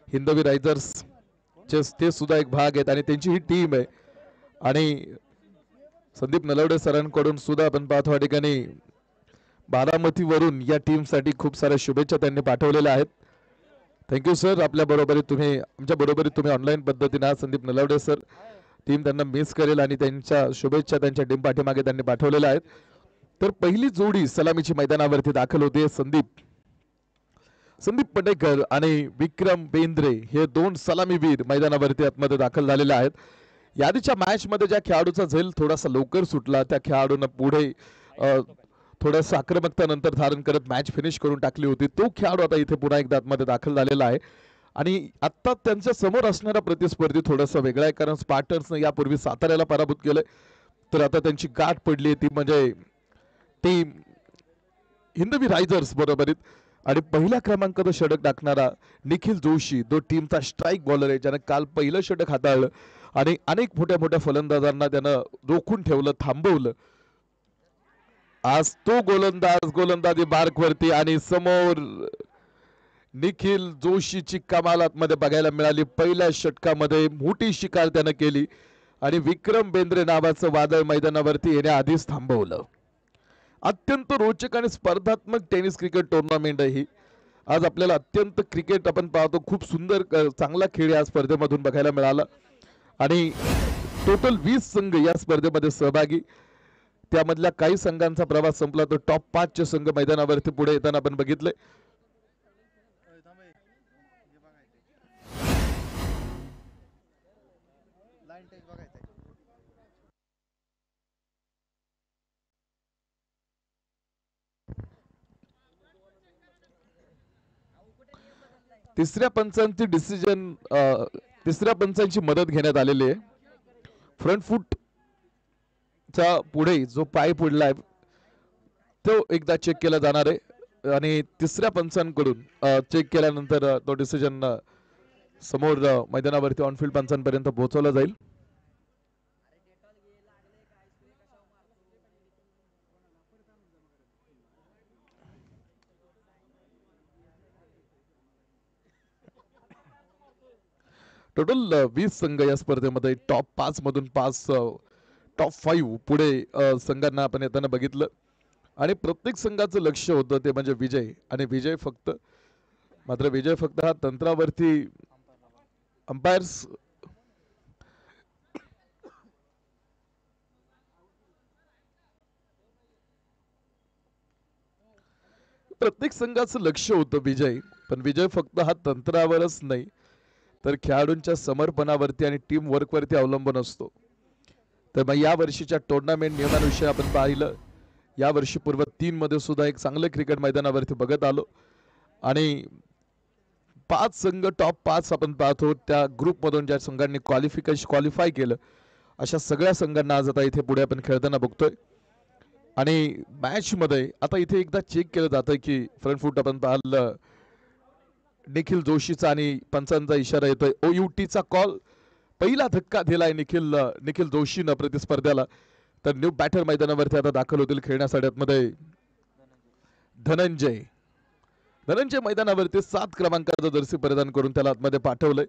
हिंदवी risers ते सुद्धा एक भाग आहेत आणि त्यांची ही टीम आहे. आणि संदीप नलवडे सरांकडून सुद्धा आपण पाहतो या ठिकाणी बारामतीवरून या टीमसाठी खूप साऱ्या शुभेच्छा त्यांनी पाठवलेल्या आहेत. Thank you sir. आपल्या बरोबरीत तुम्ही आमच्या बरोबरीत तुम्ही ऑनलाईन पद्धतीने संदीप नलवडे सर टीम त्यांना मिस करेल आणि त्यांच्या शुभेच्छा त्यांच्या टीम पाठीमागे त्यांनी पाठवलेल्या आहेत. तर पहिली जोडी सलामीची मैदानावरती दाखल होते. संदीप पटेकर आणि विक्रम बेंद्रे हे दोन सलामीवीर मैदानावरती आतमध्ये दाखल झालेले आहेत. यादीच्या मॅच मध्ये ज्या खेळाडूचा झेल थोडासा लवकर सुटला त्या खेळाडूनं पुढे थोडंसं आक्रमकता नंतर धारण करत मॅच फिनिश करून टाकली होती. तो खेळाडू आता इथे पुन्हा एकदा आतमध्ये दाखल झालेला आहे आणि आता त्यांच्या समोर असणारा प्रतिस्पर्धी थोडासा वेगळा आहे, कारण स्पार्टन्सने यापूर्वी साताऱ्याला पराभूत केलंय. तर आता त्यांची गाठ पडली ती म्हणजे टीम हिंदवी रायझर्स बरोबरीत. आणि पहिल्या क्रमांकाचं षटक टाकणारा निखिल जोशी जो टीमचा स्ट्राईक बॉलर आहे, ज्याने काल पहिलं षटक हाताळलं आणि अनेक मोठ्या मोठ्या फलंदाजांना त्यानं रोखून ठेवलं, थांबवलं. आज तो गोलंदाजी बारकवरती आणि समोर निखिल जोशीची कमाल आतमध्ये बघायला मिळाली. पहिल्या षटकामध्ये मोठी शिकार त्यानं केली आणि विक्रम बेंद्रे नावाचं वादळ मैदानावरती येण्याआधीच थांबवलं. अत्यंत रोचक आणि स्पर्धात्मक टेनिस क्रिकेट टुर्नामेंट आहे ही. आज आपल्याला अत्यंत क्रिकेट आपण पाहतो, खूप सुंदर चांगला खेळ या स्पर्धेमधून बघायला मिळाला आणि टोटल 20 संघ या स्पर्धेमध्ये सहभागी. त्यामधल्या काही संघांचा प्रवास संपला तर टॉप 5 चे संघ मैदानावरती पुढे येताना आपण बघितले. तिसऱ्या पंचांची मदत घेण्यात आलेली आहे. फ्रंट फूट चा पुढे जो पाय पडलाय तो एकदा चेक केला जाणार आहे आणि तिसऱ्या पंचांकडून चेक केल्यानंतर तो डिसिजन समोर मैदानावरती ऑनफिल्ड पंचांपर्यंत पोहोचवला जाईल. टोटल 20 संघ या स्पर्धेमध्ये टॉप 5 मधून 5 टॉप 5 पुढे संघांना आपण येताना बघितलं आणि प्रत्येक संघाचं लक्ष होतं ते म्हणजे विजय. आणि विजय फक्त हा तंत्रावरती अंपायर्स प्रत्येक संघाचं लक्ष होतं विजय. पण विजय फक्त हा तंत्रावरच नाही तर खेळाडूंच्या समर्पणावरती आणि टीम वर्कवरती अवलंबून असतो. तर मग या वर्षीच्या टुर्नामेंट नियमानुसार आपण पाहिलं, या वर्षी पूर्व 3 मध्ये सुद्धा एक चांगलं क्रिकेट मैदानावरती बघत आलो आणि 5 संघ टॉप 5 आपण पाहतो त्या ग्रुप मधून ज्या संघांनी क्वालिफाय केलं अशा सगळ्या संघांना आज आता इथे पुढे आपण खेळताना बघतोय. आणि मॅच मध्ये आता इथे एकदा चेक केलं जातं की फ्रंट फूट आपण पाहिलं निखिल जोशीचा आणि पंचांचा इशारा येतोय. OUTचा कॉल. पहिला धक्का दिलाय निखिल जोशीनं प्रतिस्पर्ध्याला. तर न्यू बॅटर मैदानावरती आता दाखल होतील खेळण्यासाठी आतमध्ये धनंजय मैदानावरती 7 क्रमांकाचा जर्सी परिधान करून त्याला आतमध्ये पाठवलंय.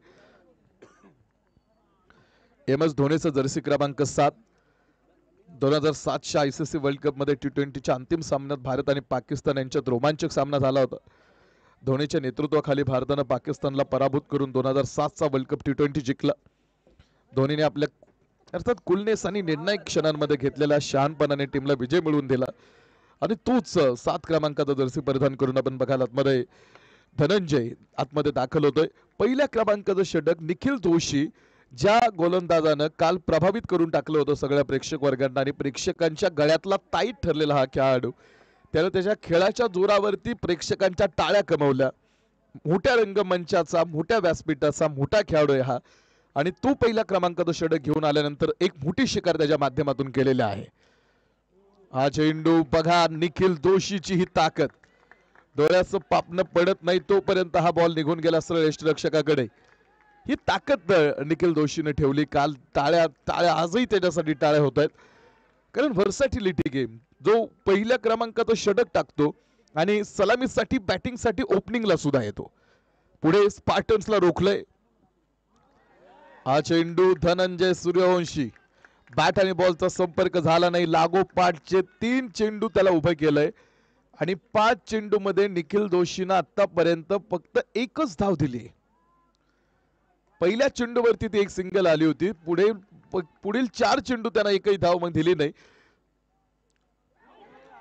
MS धोनीचा जर्सी क्रमांक 7. 2007च्या ICC वर्ल्ड कप मध्ये T20च्या अंतिम सामन्यात भारत आणि पाकिस्तान यांच्यात रोमांचक सामना झाला होता. धोनीच्या नेतृत्वाखाली भारतानं पाकिस्तानला पराभूत करून 2007चा वर्ल्ड कप T20 जिंकला. धोनीने आपल्या अर्थात कुलनेस आणि निर्णायक क्षणांमध्ये घेतलेल्या शहाणपणाने टीमला विजय मिळवून दिला आणि तोच 7 क्रमांकाचा जर्सी परिधान करून आपण बघायला आतमध्ये धनंजय आतमध्ये दाखल होतोय. पहिल्या क्रमांकाचं षटक निखिल जोशी ज्या गोलंदाजानं काल प्रभावित करून टाकलं होतं सगळ्या प्रेक्षक वर्गांना आणि प्रेक्षकांच्या गळ्यातला ताईत ठरलेला हा खेळाडू, त्याने त्याच्या खेळाच्या जोरावरती प्रेक्षकांच्या टाळ्या कमवल्या. मोठ्या रंगमंचाचा, मोठ्या व्यासपीठाचा मोठा खेळाडू आहे हा आणि तो पहिल्या क्रमांकाचं षटक घेऊन आल्यानंतर एक मोठी शिकार त्याच्या माध्यमातून केलेली आहे. हा चेंडू बघा, निखिल जोशीची ही ताकद. डोळ्याचं पापणं पडत नाही तोपर्यंत हा बॉल निघून गेला सरळ यष्टिरक्षकाकडे. ही ताकद निखिल जोशीने ठेवली. काल टाळ्या आजही त्याच्यासाठी टाळ्या होत आहेत, कारण व्हर्सॅटिलिटी गेम. जो पहिल्या क्रमांकाचं षटक टाकतो आणि सलामीसाठी बॅटिंगसाठी ओपनिंगला सुद्धा येतो, पुढे स्पार्टन्सला रोखलंय. हा चेंडू धनंजय सूर्यवंशी, बॅट आणि बॉलचा संपर्क झाला नाही. लागोपाठचे 3 चेंडू त्याला उभे केलंय आणि 5 चेंडू मध्ये निखिल जोशीनं आतापर्यंत फक्त एकच धाव दिली. पहिल्या चेंडूवरती ती एक सिंगल आली होती. पुढील 4 चेंडू त्यांना एकही धाव मग दिली नाही.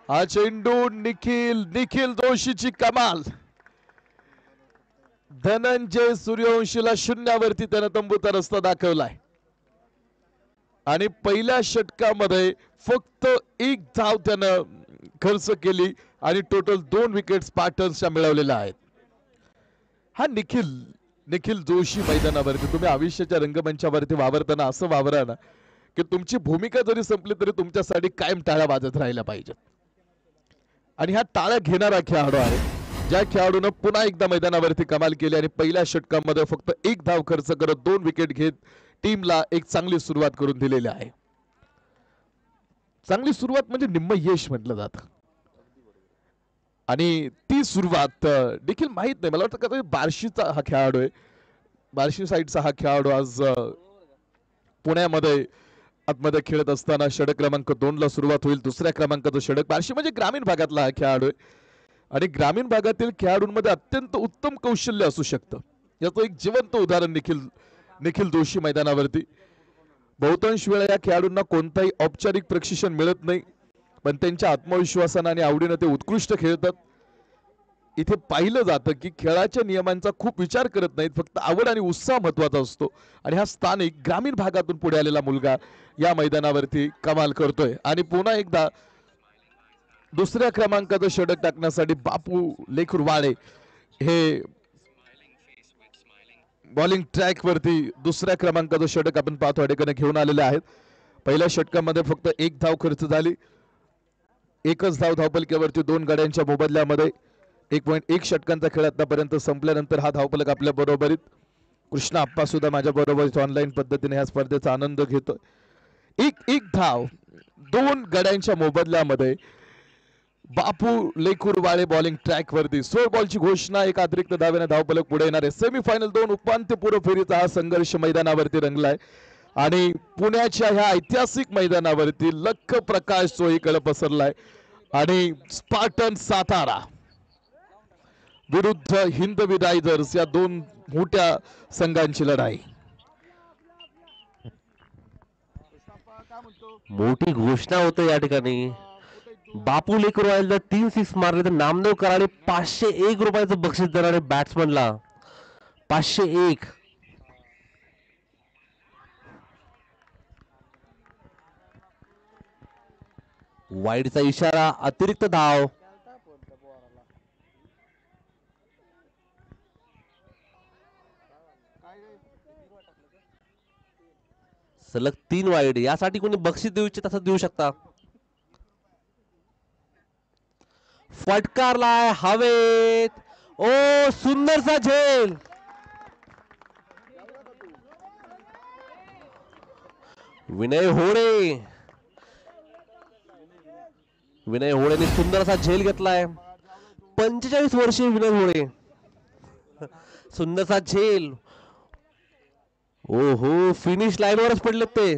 हा चेंडू निखिल जोशीची कमाल. धनंजय सूर्यवंशीला शून्यावरती त्यानं तंबूचा रस्ता दाखवलाय आणि पहिल्या षटकामध्ये फक्त एक धाव त्यानं खर्च केली आणि टोटल 2 विकेट स्पार्टन्सच्या मिळवलेल्या आहेत. हा निखिल जोशी मैदानावरती तुम्ही आयुष्याच्या रंगमंचावरती वावरताना असं वावरा ना की तुमची भूमिका जरी संपली तरी तुमच्यासाठी कायम टाळ्या वाजत राहिल्या पाहिजेत. आणि हा टाळ्या घेणारा खेळाडू आहे ज्या खेळाडूनं पुन्हा एकदा मैदानावरती कमाल केली आणि पहिल्या षटकामध्ये फक्त एक धाव खर्च करत 2 विकेट घेत टीमला एक चांगली सुरुवात करून दिलेली आहे. चांगली सुरुवात म्हणजे निम्म यश म्हटलं जातं आणि ती सुरुवात देखील माहित नाही. मला वाटतं का बार्शीचा हा खेळाडू आहे, बार्शी साईडचा हा खेळाडू आज पुण्यामध्ये आतमध्ये खेळत असताना षटक क्रमांक 2 ला सुरुवात होईल. दुसऱ्या क्रमांकाचा षटक. बार्शी म्हणजे ग्रामीण भागातला हा खेळाडू आहे आणि ग्रामीण भागातील खेळाडूंमध्ये अत्यंत उत्तम कौशल्य असू शकतं. याचं एक जिवंत उदाहरण निखिल जोशी मैदानावरती. बहुतांश वेळा या खेळाडूंना कोणताही औपचारिक प्रशिक्षण मिळत नाही पण त्यांच्या आत्मविश्वासाने आणि आवडीने ते उत्कृष्ट खेळतात. इथे पाहिलं जातं की खेळाच्या नियमांचा खूप विचार करत नाहीत, फक्त आवड आणि उत्साह महत्वाचा असतो आणि हा स्थानिक ग्रामीण भागातून पुढे आलेला मुलगा या मैदानावरती कमाल करतोय. आणि पुन्हा एकदा दुसऱ्या क्रमांकाचं षटक टाकण्यासाठी बापू लेखुरवाडे हे बॉलिंग ट्रॅक वरती दुसऱ्या क्रमांकाचं षटक आपण पाहतो अडेकने घेऊन आलेले आहेत. पहिल्या षटकामध्ये फक्त एक धाव खर्च झाली. एकच धाव धावपलकेवरती 2 गड्यांच्या मोबदल्यामध्ये 1.1 षटकांचा खेळ आतापर्यंत संपल्यानंतर हा धावपलक आपल्या बरोबरीत. कृष्णा आप्पा सुद्धा माझ्या बरोबर ऑनलाईन पद्धतीने या स्पर्धेचा आनंद घेतोय. एक धाव 2 गड्यांच्या मोबदल्यामध्ये बापू लेखुरवाळे बॉलिंग ट्रॅक वरती. 16 बॉलची घोषणा, एक अतिरिक्त धावेने धावपलक पुढे येणार आहे. सेमीफायनल 2 उपांत्यपूर्व फेरीचा हा संघर्ष मैदानावरती रंगलाय आणि पुण्याच्या ह्या ऐतिहासिक मैदानावरती लख प्रकाश सोयीकडे पसरलाय आणि स्पार्टन सातारा विरुद्ध हिंदवी रायडर्स या 2 मोठ्या संघांची लढाई. मोठी घोषणा होते या ठिकाणी. बापू लेकरवायला 3 सिक्स मारले तर नामदेव कराडे 501 रुपयाचं बक्षीस देणारे बॅट्समनला 501. वाईडचा इशारा, अतिरिक्त धाव. सलग 3 वाईड. यासाठी कोणी बक्षीस देऊ इच्छित असं देऊ शकता. फटकारलाय हवेत. ओ सुंदरसा झेल. विनय होळेने सुंदर असा झेल घेतलाय. 45 वर्षीय विनय होळे. सुंदरसा झेल. ओहो, फिनिश लाईन वरच पडलेत ते.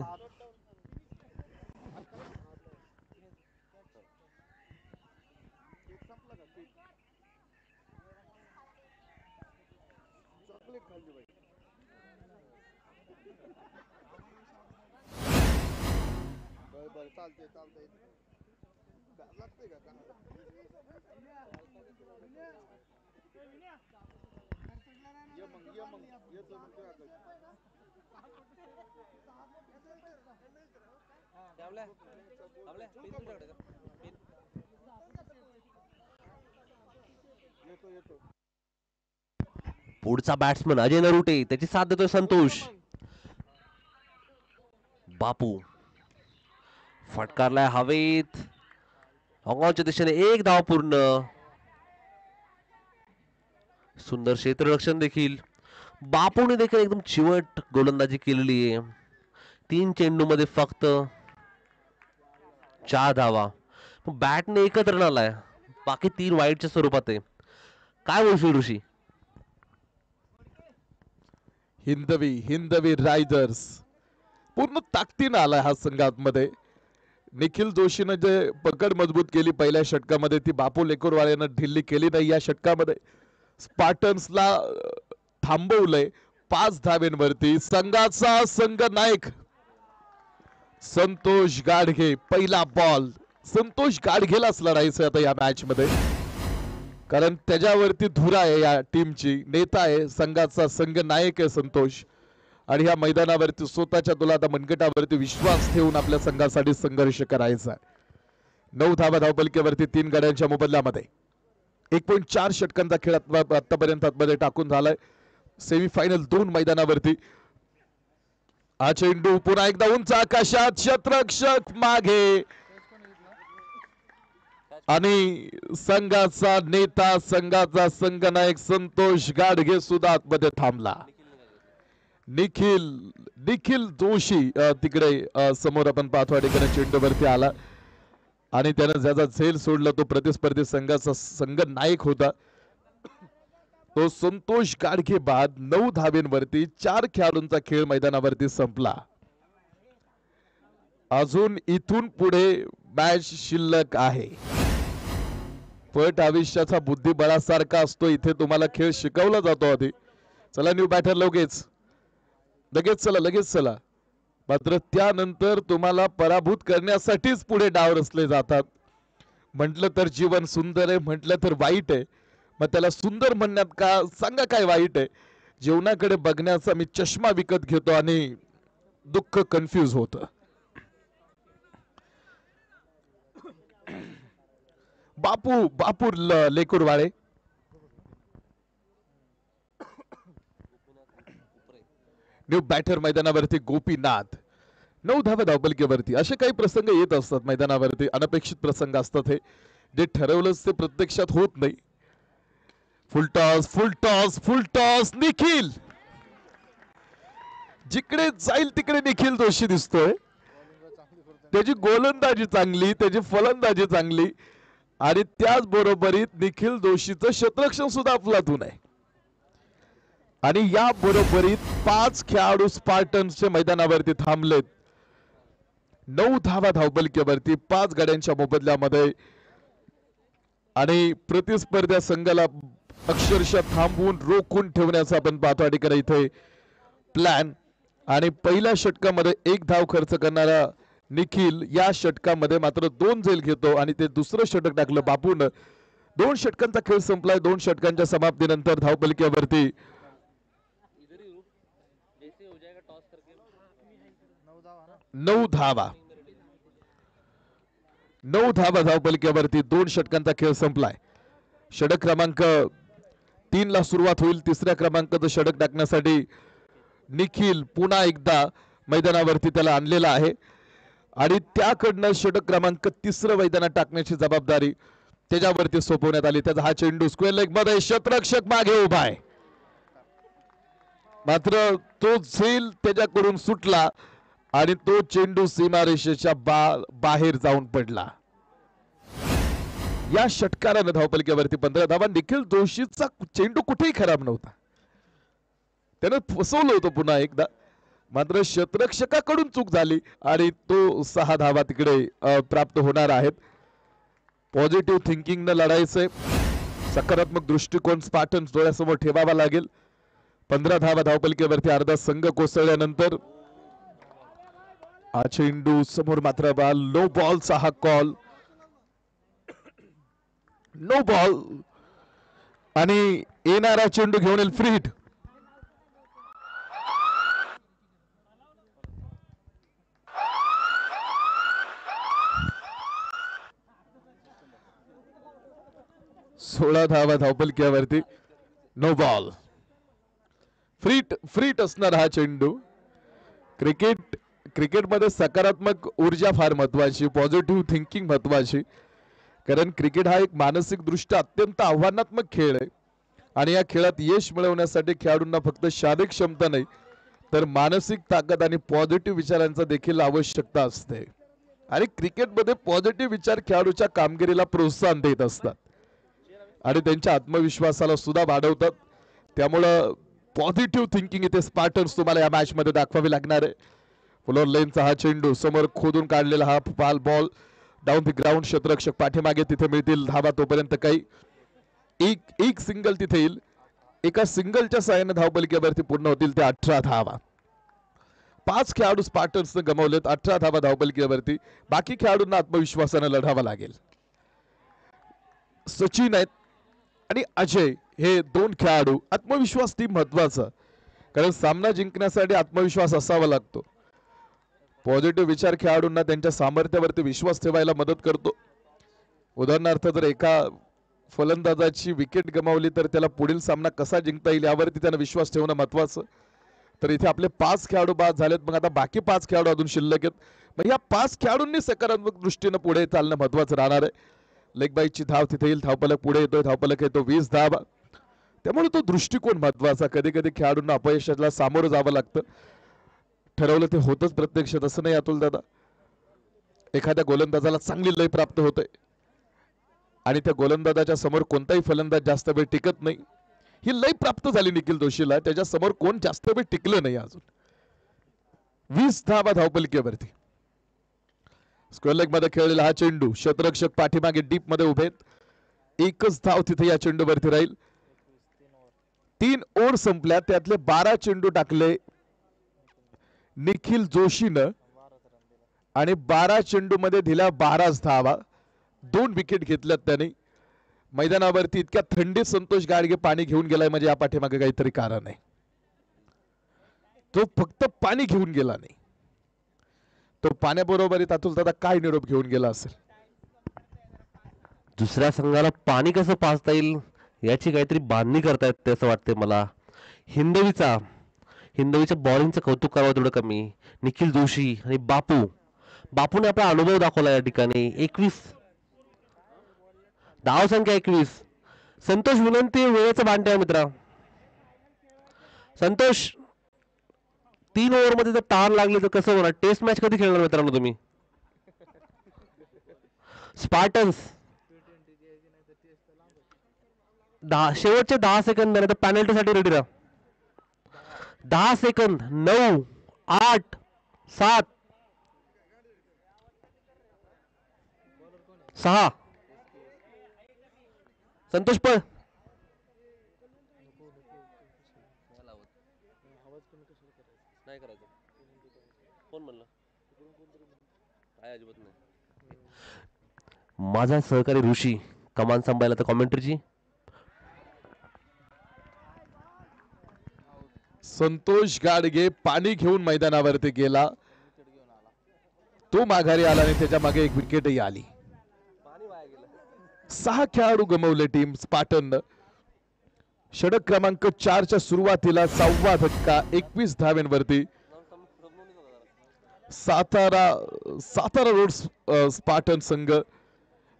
पुढचा बॅट्समन अजय नरुटे, त्याची साथ देतोय संतोष. बापू फटकारलाय हवेत. ऑंगॉनच्या दिशेने 1 धाव पूर्ण. सुंदर क्षेत्ररक्षण देखील. बापूने देखील एकदम चिवट गोलंदाजी केलेली आहे. 3 चेंडू मध्ये फक्त 4 धावा. बॅटने एकच रन आलाय, बाकी 3 वाईडच्या स्वरूपात आहे. काय बोलशील ऋषी? हिंदवी हिंदवी रायडर्स पूर्ण ताकदीनं आलाय हा संघात निखिल जोशीनं जे पकड मजबूत केली पहिल्या षटकामध्ये ती बापू लेकुरवाळ्यानं ढिल्ली केली नाही. या षटकामध्ये स्पार्टन्सला थांबवलंय 5 धावेंवरती. संघाचा संघ नायक संतोष गाडगे. पहिला बॉल संतोष गाडगेलाच लढायचं आता या मॅच मध्ये, कारण त्याच्यावरती धुरा आहे या टीमची. नेता आहे, संघाचा संघ नायक आहे संतोष, आणि ह्या मैदानावरती स्वतःच्या तुला मनगटावरती विश्वास ठेवून आपल्या संघासाठी संघर्ष करायचा आहे. 9 धावा धावपलकेवरती 3 गड्यांच्या मोबदल्यामध्ये 1.4 षटकांचा खेळ आतापर्यंत आतमध्ये टाकून झालाय. सेमीफायनल 2 मैदानावरती. हा चेंडू पुन्हा एकदा उंच आकाशात, क्षेत्ररक्षक मागे, आणि संघाचा नेता संघाचा संघनायक संतोष गाडगे सुद्धा आतमध्ये थांबला. निखिल जोशी तिकडे समोर आपण पाहतो ठिकाणी चेंडूवरती आला आणि त्याने ज्याचा झेल सोडला तो प्रतिस्पर्धी संघाचा संघ नायक होता तो संतोष गाडगे. बाद 9 धावेंवरती 4 खेळाडूंचा खेळ मैदानावरती संपला. अजून इथून पुढे मॅच शिल्लक आहे. पट आयुष्याचा बुद्धिबळासारखा असतो. इथे तुम्हाला खेळ शिकवला जातो आधी. चला न्यू बॅटर लगेच चला. मात्र त्यानंतर तुम्हाला पराभूत करण्यासाठीच पुढे डाव रचले जातात. म्हटलं तर जीवन सुंदर आहे, म्हटलं तर वाईट आहे. मग त्याला सुंदर म्हणण्यात का, सांगा काय वाईट आहे? जीवनाकडे बघण्याचा मी चष्मा विकत घेतो आणि दुःख कन्फ्यूज होत. बापू लेकुरवाळे न्यू बॅटर मैदानावरती गोपीनाथ. 9 धावा धावपलकेवरती. असे काही प्रसंग येत असतात मैदानावरती, अनपेक्षित प्रसंग असतात हे, जे ठरवलंच ते प्रत्यक्षात होत नाही. फुल टॉस निखिल, जिकडे जाईल तिकडे निखिल जोशी दिसतोय. त्याची गोलंदाजी चांगली, त्याची फलंदाजी चांगली, आणि त्याच बरोबरीत निखिल जोशीचं क्षेत्ररक्षण सुद्धा अफलातून आहे. आणि या बरोबरीत 5 खेळाडू स्पार्टन्सच्या मैदानावरती थांबलेत. 9 धावा धावपलकेवरती 5 गड्यांच्या मोबदल्यामध्ये, आणि प्रतिस्पर्ध्या संघाला अक्षरशः थांबवून रोखून ठेवण्याचा आपण पाहतो ठिकाणी इथे प्लॅन. आणि पहिल्या षटकामध्ये 1 धाव खर्च करणारा निखिल या षटकामध्ये मात्र 2 झेल घेतो, आणि ते दुसरं षटक टाकलं बापून. 2 षटकांचा खेळ संपलाय. 2 षटकांच्या समाप्तीनंतर धावपलकेवरती 9 धावा धावपलकेवरती 2 षटकांचा खेळ संपलाय. षटक क्रमांक 3 ला सुरुवात होईल. 3ऱ्या क्रमांकाचं षटक टाकण्यासाठी निखिल पुन्हा एकदा मैदानावरती त्याला आणलेला आहे, आणि त्याकडनं षटक क्रमांक 3 मैदानात टाकण्याची जबाबदारी त्याच्यावरती सोपवण्यात आली. त्याचा हा चेंडू स्क्वेअर लेग मध्ये, क्षेत्ररक्षक मागे उभा आहे, मात्र तो झेल त्याच्याकडून सुटला आणि तो चेंडू सीमारेषेच्या बाहेर जाऊन पडला. या षटकारानं धावपलकेवरती 15 धावा. निखिल जोशीचा चेंडू कुठेही खराब नव्हता, त्यानं फसवलं होतं पुन्हा एकदा, मात्र क्षेत्ररक्षकाकडून चूक झाली आणि तो 6 धावा तिकडे प्राप्त होणार आहेत. पॉझिटिव्ह थिंकिंग न लढायचंय, सकारात्मक दृष्टिकोन स्पार्टन्स डोळ्यासमोर ठेवावा लागेल. 15 धावा धावपलकेवरती अर्धा संघ कोसळल्यानंतर हा चेंडू समोर मात्र बॉल, नो बॉलचा हा कॉल, नो बॉल, आणि येणारा चेंडू घेऊन येईल फ्री हिट. सोळा धावा धावपलकेवरती, नो बॉल, फ्रीट असणार हा चेंडू. क्रिकेटमध्ये सकारात्मक ऊर्जा फार महत्वाची, पॉझिटिव्ह थिंकिंग महत्वाची, कारण क्रिकेट हा एक मानसिक दृष्ट्या अत्यंत आव्हानात्मक खेळ आहे, आणि या खेळात यश मिळवण्यासाठी खेळाडूंना फक्त शारीरिक क्षमता नाही तर मानसिक ताकद आणि पॉझिटिव्ह विचारांचा देखील आवश्यकता असते. आणि क्रिकेटमध्ये पॉझिटिव्ह विचार खेळाडूच्या कामगिरीला प्रोत्साहन देत असतात आणि त्यांच्या आत्मविश्वासाला सुद्धा वाढवतात. त्यामुळं पॉझिटिव्ह थिंकिंग इथे स्पार्टन्स तुम्हाला या मॅच मध्ये दाखवावी लागणार आहे. फ्लोर लेनचा हा चेंडू समोर खोदून काढलेला हा बॉल डाऊन द ग्राउंड. क्षेत्ररक्षक पाठीमागे तिथे मिळतील धावा. तोपर्यंत काही एक सिंगल तिथे येईल. एका सिंगलच्या साहाय्याने धावपलिकेवरती पूर्ण होतील ते 18 धावा. 5 खेळाडू स्पार्टन्स गमावलेत. 18 धावा धावपलिकेवरती. बाकी खेळाडूंना आत्मविश्वासाने लढावा लागेल. सचिन आहेत आणि अजय हे 2 खेळाडू. आत्मविश्वास टीम महत्वाचा, कारण सामना जिंकण्यासाठी आत्मविश्वास असावा लागतो. पॉझिटिव्ह विचार खेळाडूंना त्यांच्या सामर्थ्यावरती विश्वास ठेवायला मदत करतो. उदाहरणार्थ जर एका फलंदाजाची विकेट गमावली तर त्याला पुढील सामना कसा जिंकता येईल यावरती त्यांना विश्वास ठेवणं महत्वाचं. तर इथे आपले 5 खेळाडू बाद झालेत. मग आता बाकी 5 खेळाडू अजून शिल्लक आहेत. मग या 5 खेळाडूंनी सकारात्मक दृष्टीने पुढे चालणं महत्वाचं राहणार आहे. लेग बाईची धाव तिथे येईल. धावपलक पुढे येतोय. धावपलक येतो 20 धावा. त्यामुळे तो दृष्टिकोन महत्वाचा. कधी कधी खेळाडूंना अपयशाला सामोरं जावं लागतं. ठरवलं ते होतच प्रत्यक्षात असं नाही अतुल दादा. एखाद्या गोलंदाजाला चांगली लय प्राप्त होते आणि त्या गोलंदाजाच्या समोर कोणताही फलंदाज जास्त वेळ टिकत नाही. ही लय प्राप्त झाली निखिल जोशीला. त्याच्या समोर कोण जास्त वेळ टिकलं नाही अजून. 20 धावा धावपलिकेवरती. स्क्वेअर लेग मध्ये खेळलेला हा चेंडू. क्षेत्ररक्षक पाठीमागे डीप मध्ये उभेत. एकच धाव तिथे या चेंडूवरती राहील. 3 ओव्हर संपल्या. त्यातले 12 चेंडू टाकले निखिल जोशीनं आणि 12 चेंडू मध्ये दिल्या 12 धावा. 2 विकेट घेतल्यात त्याने. मैदानावरती इतक्या थंडीत संतोष गाडगे पाणी घेऊन गेलाय म्हणजे या पाठीमागे काहीतरी कारण आहे. तो फक्त पाणी घेऊन गेला नाही, तो पाण्याबरोबर अतुल दादा काय निरोप घेऊन गेला असेल. दुसऱ्या संघाला पाणी कसं पाजता येईल याची काहीतरी बांधणी करतायत असं वाटते मला. हिंदवीच्या बॉलिंगचं कौतुक करावं तेवढं कमी. निखिल जोशी आणि बापूने आपला अनुभव दाखवला या ठिकाणी. 21 धाव संख्या 21. संतोष विनंती वेळेचं भांडे आहे मित्रा. संतोष 3 ओव्हर मध्ये जर ताण लागले तर कसं होणार. टेस्ट मॅच कधी खेळणार मित्रांनो तुम्ही. स्पार्टन्स शेवटचे 10 सेकंद नाही तर पॅनल्टीसाठी रेडी राहा. 10 सेकंद. 9 8 7 6. संतोष पळ. नाही करायचं. कोण म्हणलं. काय अजिबात नाही. माझा सहकारी ऋषी कमान सांभाळला तर कॉमेंट्रीची. संतोष गाडगे पाणी घेऊन मैदानावरती गेला. तो माघारी आला आणि त्याच्या मागे एक विकेटही आली. 6 खेळाडू गमावले टीम स्पार्टन. षटक क्रमांक 4च्या सुरुवातीला 6वा धक्का 21 धाव्यांवरती. सातारा रोड स्पार्टन संघ.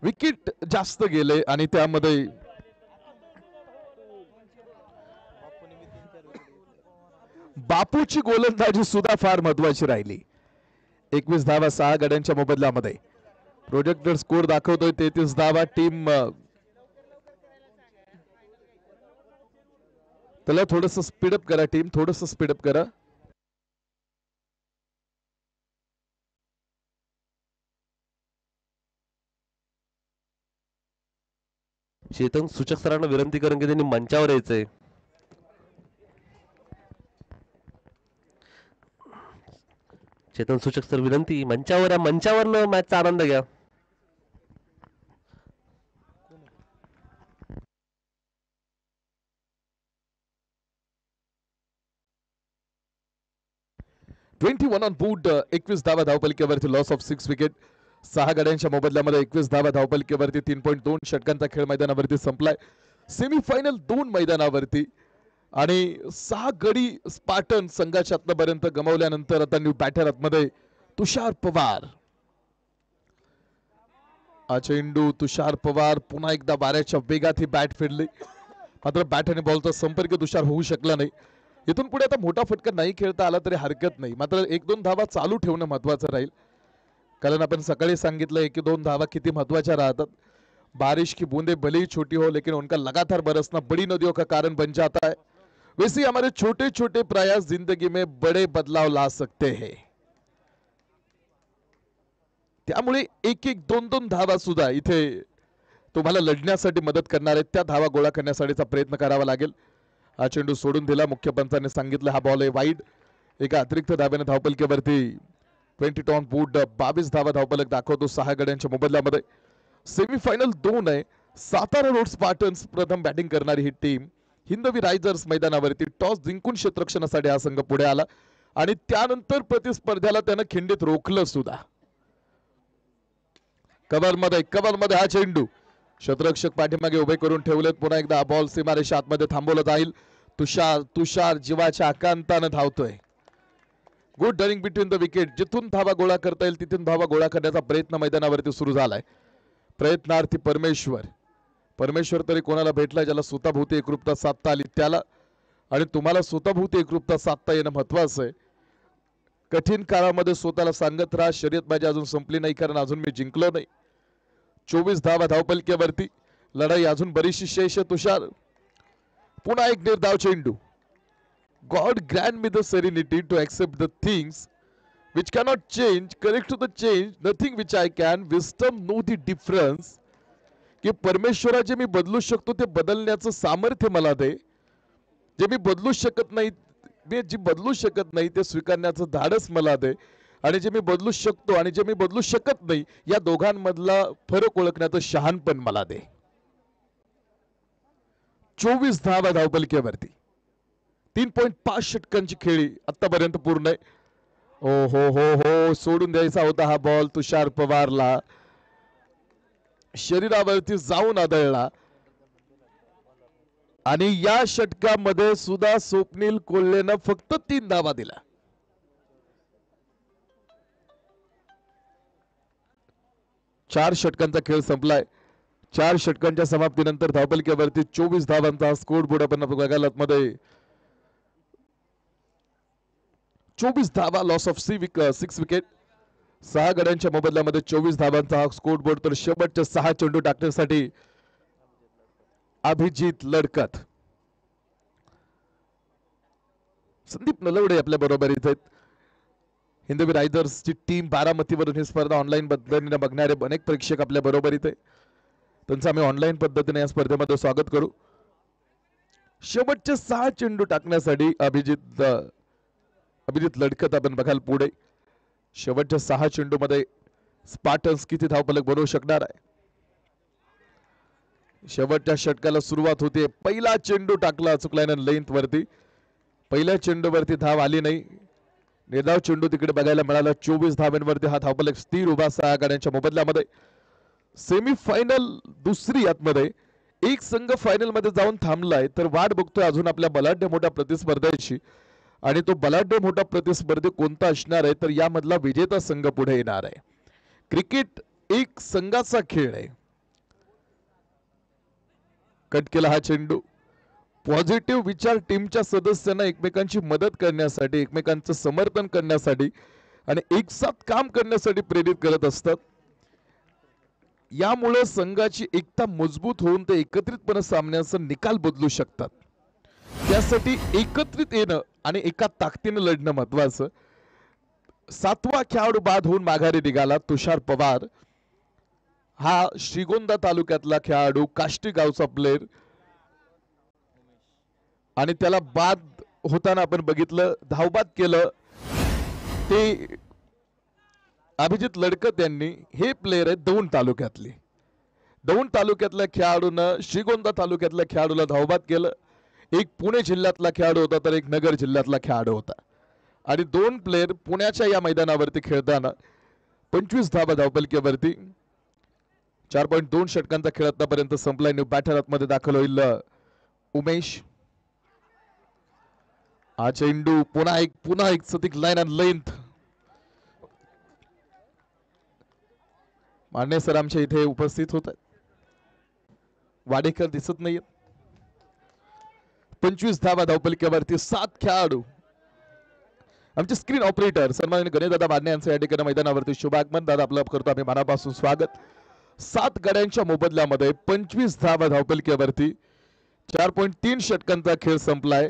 विकेट जास्त गेले आणि त्यामध्ये बापूची गोलंदाजी सुद्धा फार महत्वाची राहिली. 21 धावा 6 गड्यांच्या मोबदल्यामध्ये. प्रोजेक्टर स्कोर दाखवतोय 33 धावा. टीम त्याला थोडस स्पीडअप करा. टीम थोडस स्पीडअप करा. चेतन सूचक सरांना विनंती करून की त्यांनी मंचावर यायचंय. चेतन सूचक सर विनंती मंचावर या. मंचावर मॅचचा आनंद घ्या. One on board. 21 धावा धावपलिकेवरती. Loss of 6 wicket. 6 गड्यांच्या मोबदल्यामध्ये 21 धावा धावपलिकेवरती. 3.2 षटकांचा खेळ मैदानावरती संपलाय. सेमीफायनल 2 मैदानावरती आणि 6 गडी स्पार्टन संघाच्या आतापर्यंत गमावल्यानंतर आता न्यू बॅटर आतमध्ये तुषार पवार. चेंडू तुषार पवार पुन्हा एकदा वाऱ्याच्या वेगात ही बॅट फिरली. मात्र बॅट आणि बॉलचा संपर्क तुषार होऊ शकला नाही. इथून पुढे आता मोठा फटका नाही खेळता आला तरी हरकत नाही. मात्र 1-2 धावा चालू ठेवणं महत्वाचं राहील. कारण आपण सकाळी सांगितलं 1-2 धावा किती महत्वाच्या राहतात. बारिश की बूंदे भले ही छोटी हो लेकिन उनका लगातार बरसना बड़ी नदियों का कारण बन जाता है. वैसे हमारे छोटे छोटे प्रयास जिंदगी में बड़े बदलाव ला सकते हैं. त्यामुळे एक एक दोन दोन धावा सुद्धा इथे तुम्हाला लढण्यासाठी मदत करणार आहेत. त्या धावा गोळा करण्यासाठीचा प्रयत्न करावा लागेल. हा चेंडू सोडून दिला. मुख्य पंचाने सांगितलं हा बॉल आहे वाईड. एका अतिरिक्त धाब्याने धावपलकेवरती 20 ऑन बोर्ड 22 धावा धावपलक दाखवतो 6 गड्यांच्या मोबदल्यामध्ये. सेमीफायनल 2 आहे. सातारा रोड स्पार्टन्स प्रथम बॅटिंग करणारी ही टीम. हिंदवी रायझर्स मैदानावरती टॉस जिंकून क्षेत्ररक्षणासाठी हा संघ पुढे आला आणि त्यानंतर प्रतिस्पर्ध्याला त्यानं खिंडीत रोखलं सुद्धा. कव्हरमध्ये हा चेंडू क्षेत्ररक्षक पाठीमागे उभे करून ठेवलेत. पुन्हा एकदा हा बॉल सीमारेषा आतमध्ये थांबवला जाईल. तुषार जीवाच्या आकांतानं धावतोय. Good running between the wicket. जिथून धावा गोळा करता येईल तिथून धावा गोळा करण्याचा प्रयत्न मैदानावरती सुरू झालाय. प्रयत्नार्थी परमेश्वर तरी कोणाला भेटला ज्याला स्वतःभूती एकरूपता साधता आली त्याला. आणि तुम्हाला स्वतःभूती एकरूपता साधता येणं महत्वाचं आहे. कठीण काळामध्ये स्वतःला सांगत राहा शर्यत माझी अजून संपली नाही कारण अजून मी जिंकलो नाही. 24 धावा धावपलकेवरती. लढाई अजून बरीचशी शेष आहे. तुषार पुन्हा एक निर्धाव चेंडू. God grant me the serenity to accept the things which cannot change, correct to the change, nothing which I can, wisdom know the difference. की परमेश्वरा जे मी बदलू शकतो ते बदलण्याचं सामर्थ्य मला दे. जे मी बदलू शकत नाही ते स्वीकारण्याचं धाडस मला दे. आणि जे मी बदलू शकतो आणि जे मी बदलू शकत नाही या दोघांमधला फरक ओळखण्याचं शहाणपण मला दे. 24 धावा धावपलकेवरती. 3.5 षटकांची खेळी आतापर्यंत पूर्ण आहे. ओ हो हो हो सोडून द्यायचा होता हा बॉल. तुषार पवारला शरीरावरती जाऊन आदळला आणि या षटकामध्ये सुद्धा स्वप्नील कोल्हेनं फक्त 3 धावा दिला. चार षटकांचा खेळ संपलाय. 4 षटकांच्या समाप्तीनंतर धावपलकेवरती 24 धावांचा स्कोर बोर्ड आपण बघायला मध्ये 24 धावा लॉस ऑफ 6 विकेट. 6 गड्यांच्या मोबदल्यामध्ये 24 धावांचा हा स्कोर बोर्ड. तर शेवटचे 6 चेंडू टाकण्यासाठी अभिजित लडकत. संदीप नलवडे आपल्या बरोबर इथे. हिंदवी रायझर्सची टीम बारामतीवरून ही स्पर्धा ऑनलाईन पद्धतीने बघणारे अनेक प्रेक्षक आपल्या बरोबर इथे. त्यांचं आम्ही ऑनलाईन पद्धतीने या स्पर्धेमध्ये स्वागत करू. शेवटचे 6 चेंडू टाकण्यासाठी अभिजित लडकत आपण बघाल पुढे. शेवटच्या 6 चेंडू मध्ये स्पार्टन्स किती धावफलक बनवू शकणार आहे. शेवटच्या षटकाला सुरुवात होते. पहिला चेंडू टाकला चुकल्यानं लेंथ वरती. पहिल्या चेंडूवरती धाव आली नाही. निर्धाव चेंडू तिकडे बघायला मिळाला. 24 धावांवरती हा धावफलक स्थिर उभा 6 गाड्यांच्या मोबदल्यामध्ये. सेमीफायनल दुसरी आतमध्ये एक संघ फायनल मध्ये जाऊन थांबलाय तर वाट बघतोय अजून आपल्या बलाढ्य मोठ्या प्रतिस्पर्ध्याची. आणि तो बलाढ्य मोठा प्रतिस्पर्धी कोणता असणार आहे तर यामधला विजेता संघ पुढे येणार आहे. क्रिकेट एक संघाचा खेळ आहे. कट केला हा चेंडू. पॉझिटिव्ह विचार टीमच्या सदस्यांना एकमेकांची मदत करण्यासाठी एकमेकांचं समर्थन करण्यासाठी आणि एकसाथ काम करण्यासाठी प्रेरित करत असतात. यामुळे संघाची एकता मजबूत होऊन ते एकत्रितपणे सामन्याचा निकाल बदलू शकतात. त्यासाठी एकत्रित येणं आणि एका ताकदीने लढणं महत्वाचं. 7वा खेळाडू बाद होऊन माघारी निघाला तुषार पवार. हा श्रीगोंदा तालुक्यातला खेळाडू काष्टी गावचा प्लेयर आणि त्याला बाद होताना आपण बघितलं धावबाद केलं ते अभिजित लडकत यांनी. हे प्लेयर आहे दौंड तालुक्यातल्या खेळाडूनं श्रीगोंदा तालुक्यातल्या खेळाडूला धावबाद केलं. एक पुणे जिल्ह्यातला खेळाडू होता तर एक नगर जिल्ह्यातला खेळाडू होता. आणि 2 प्लेयर पुण्याच्या या मैदानावरती खेळताना 25 धावा धावपलकेवरती. 4.2 षटकांचा खेळ आतापर्यंत संपलाय. न्यू बॅटर आतमध्ये दाखल होईल उमेश. हा चेंडू पुन्हा एक सतिक लाईन अँड लेंथ. मान्य सर आमच्या इथे उपस्थित होत आहेत. वाडेकर दिसत नाहीये. 25 धावा धावपलकेवरती 7 खेळाडू. आमचे स्क्रीन ऑपरेटर सन्माननीय गणेशदादा मान्य यांचं या ठिकाणी मैदानावरती शुभागमन. दादा आपलं करतो आम्ही मनापासून स्वागत. 7 गड्यांच्या मोबदल्यामध्ये 25 धावा धावपलकेवरती. 4.3 षटकांचा खेळ संपलाय.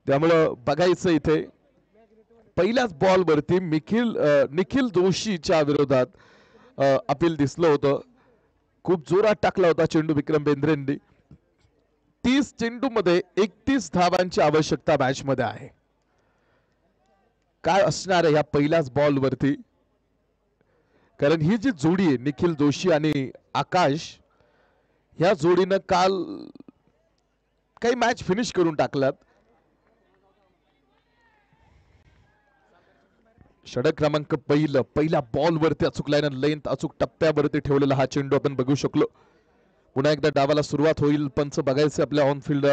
त्यामुळं बघायचं इथे पहिल्याच बॉल वरती निखिल जोशीच्या विरोधात अपील दिसलं होतं. खूप जोरात टाकला होता चेंडू विक्रम बेंद्रेंनी. 30 चेंडू मध्ये 31 धावांची आवश्यकता मॅच मध्ये आहे. काय असणार आहे या पहिल्याच बॉल वरती, कारण ही जी जोडी आहे निखिल जोशी आणि आकाश, ह्या जोडीनं काल काही मॅच फिनिश करून टाकल्यात. षटक क्रमांक पहिल्या बॉल वरती अचूक लाईन लेंथ अचूक टप्प्यावरती ठेवलेला हा चेंडू आपण बघू शकलो. पुन्हा एकदा डावाला सुरुवात होईल. पंच बघायचं आपल्या ऑन फील्ड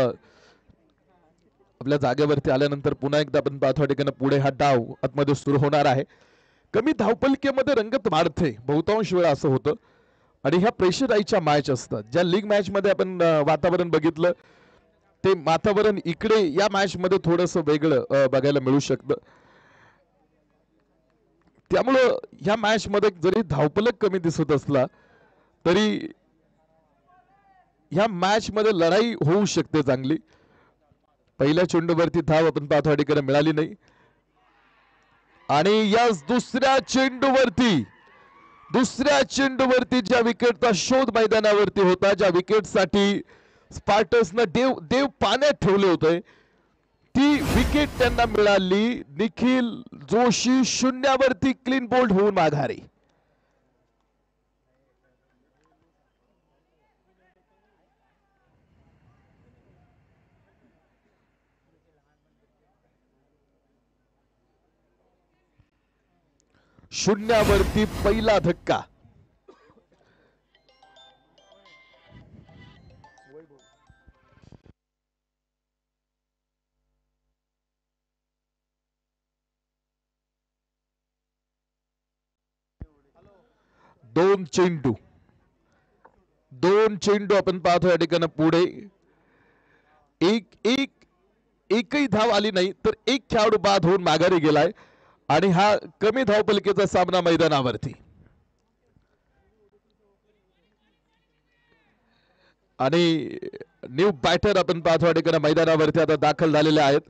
आपल्या जागेवरती आल्यानंतर पुन्हा एकदा आपण पाहतो ठिकाणी पुढे हा डाव आतमध्ये सुरू होणार आहे. कमी धावपलकेमध्ये रंगत वाढते बहुतांश वेळा असं होतं, आणि ह्या प्रेशराईजच्या मॅच असतात. ज्या लीग मॅच मध्ये आपण वातावरण बघितलं ते वातावरण इकडे या मॅच मध्ये थोडस वेगळं बघायला मिळू शकतं. त्यामुळं ह्या मॅच मध्ये जरी धावपलक कमी दिसत असला तरी ह्या मॅच मध्ये लढाई होऊ शकते चांगली. पहिल्या चेंडूवरती धाव आपण पाहतो ठिकाणी मिळाली नाही, आणि या दुसऱ्या चेंडूवरती ज्या विकेटचा शोध मैदानावरती होता, ज्या विकेटसाठी स्पार्टन्सनं देव पाण्यात ठेवले होते, ती विकेट त्यांना मिळाली. निखिल जोशी शून्यावरती क्लीन बोल्ड होऊन माघारी. शून्यावरती पहिला धक्का. दोन चेंडू आपण पाहतो या ठिकाणी पुढे एकही धाव आली नाही तर एक खेळाडू बाद होऊन माघारी गेलाय, आणि हा कमी धावपलकेचा सामना मैदानावरती. आणि न्यू बॅटर आपण पाहतो या ठिकाणी मैदानावरती आता दाखल झालेले आहेत.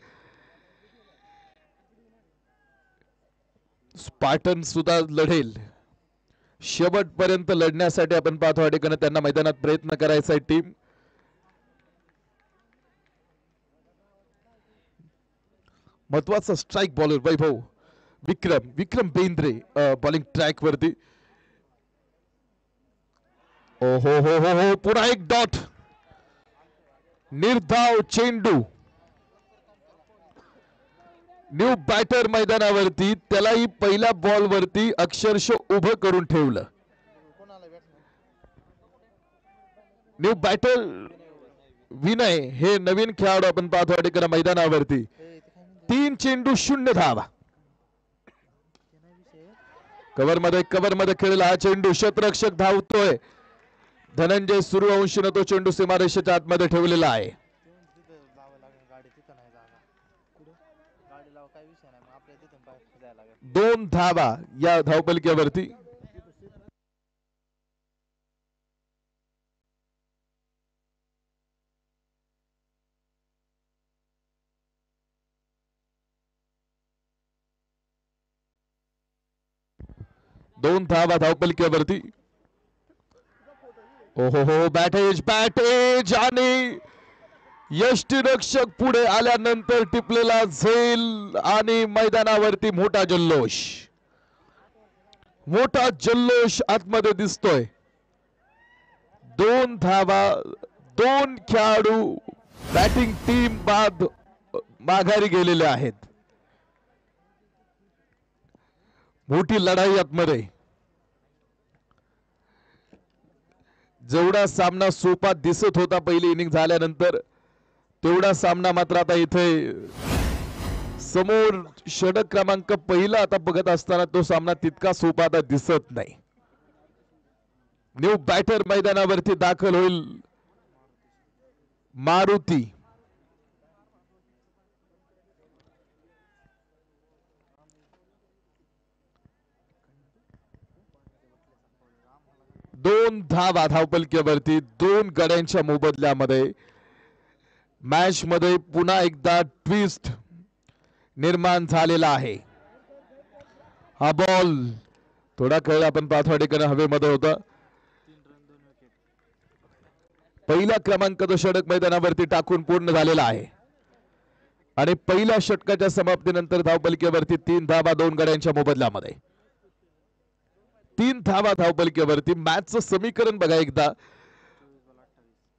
स्पार्टन सुद्धा लढेल शेवटपर्यंत लढण्यासाठी आपण पाहतो या ठिकाणी त्यांना मैदानात प्रयत्न करायचा आहे टीम. महत्वाचा स्ट्राइक बॉलर वैभव विक्रम बेंद्रे बॉलिंग ट्रॅक वरती. ओ हो हो हो हो, पुन्हा एक डॉट. निर्धाव चेंडू. न्यू बॅटर मैदानावरती, त्यालाही पहिल्या बॉल वरती अक्षरशः उभं करून ठेवलं. न्यू बॅटर विनय हे नवीन खेळाडू आपण पाहतो या ठिकाणी मैदानावरती. 3 चेंडू 0 धावा. कव्हर मध्ये खेळला हा चेंडू. क्षेत्ररक्षक धावतोय. धनंजय सूर्यवंशीने तो चेंडू सीमारेषेच्या आतमध्ये ठेवलेला आहे. 2 धावा या धावपलक्यावरती. दोन धावा धावपलक्यावरती. ओहो हो, बॅटेज आणि यष्टीरक्षक पुढे आल्यानंतर टिपलेला झेल, आणि मैदानावरती मोठा जल्लोष आतमध्ये दिसतोय. 2 धावा, 2 खेळाडू बॅटिंग टीम बाद माघारी गेलेले आहेत. मोठी लढाई आतमध्ये. जेवढा सामना सोपा दिसत होता पहिली इनिंग झाल्यानंतर, तेवढा सामना मात्र आता इथे समोर षटक क्रमांक पहिला आता बघत असताना तो सामना तितका सोपा आता दिसत नाही. न्यू बॅटर मैदानावरती दाखल होईल मारुती. दोन धावा धावपलक्यावरती 2 गड्यांच्या मोबदल्यामध्ये. मॅच मध्ये पुन्हा एकदा ट्विस्ट निर्माण झालेला आहे. हा बॉल थोडा खेळ आपण पाहतो ठिकाणी हवेमध्ये होता. पहिला क्रमांक तो षटक मैदानावरती टाकून पूर्ण झालेला आहे आणि पहिल्या षटकाच्या समाप्तीनंतर धावपलकीवरती 3 धावा 2 गड्यांच्या मोबदल्यामध्ये. 3 धावा धावपलकीवरती. मॅचचं समीकरण बघा एकदा.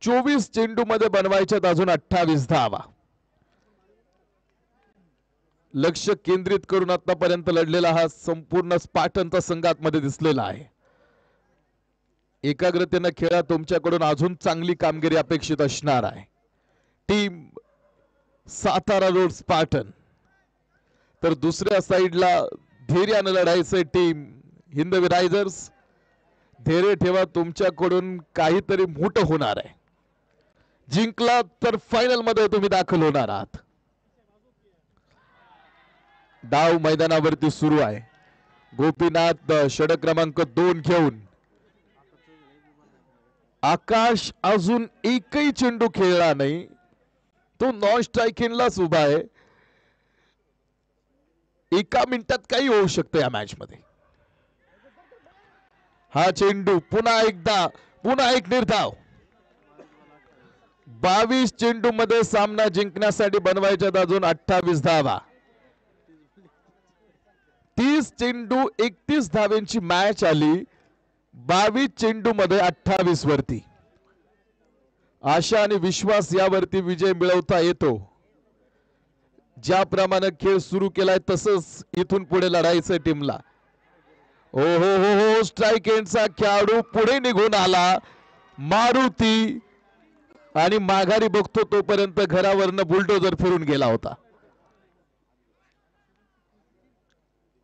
24 चेंडू मध्ये बनवायच्यात अजून 28 धावा. लक्ष केंद्रित करून आतापर्यंत लढलेला हा संपूर्ण स्पार्टनचा संघ आतमध्ये दिसलेला आहे. एकाग्रतेनं खेळा. तुमच्याकडून अजून चांगली कामगिरी अपेक्षित असणार आहे. Team Satara road Spartan. तर दुसऱ्या साइडला धैर्यानं लढायचं टीम हिंदवी रायझर्स. धैर्य ठेवा. तुमच्याकडून काहीतरी मोठं होणार आहे. जिंकला तर फायनल मध्ये तुम्ही दाखल होणार आहात. डाव मैदानावरती सुरू आहे. गोपीनाथ षटक क्रमांक 2 घेऊन. आकाश अजून एकही चेंडू खेळला नाही. तो नॉन स्ट्रायकिंगलाच उभा आहे. एका मिनिटात काही होऊ शकतं या मॅच मध्ये. हा चेंडू पुन्हा एकदा पुन्हा एक निर्धाव. 22 चेंडू मध्ये सामना जिंकण्यासाठी बनवायच्यात अजून 28 धावा. 30 चेंडू 31 धावेंची मॅच आली. 22 चेंडू मध्ये 28 वरती. आशा आणि विश्वास यावरती विजय मिळवता येतो. ज्याप्रमाणे खेळ सुरू केलाय तसंच इथून पुढे लढायचं टीमला. ओ हो हो हो. स्ट्राइक एंडचा खेळाडू पुढे निघून आला. मारुती आणि माघारी बघतो तोपर्यंत घरावरनं बुलडोजर फिरून गेला होता.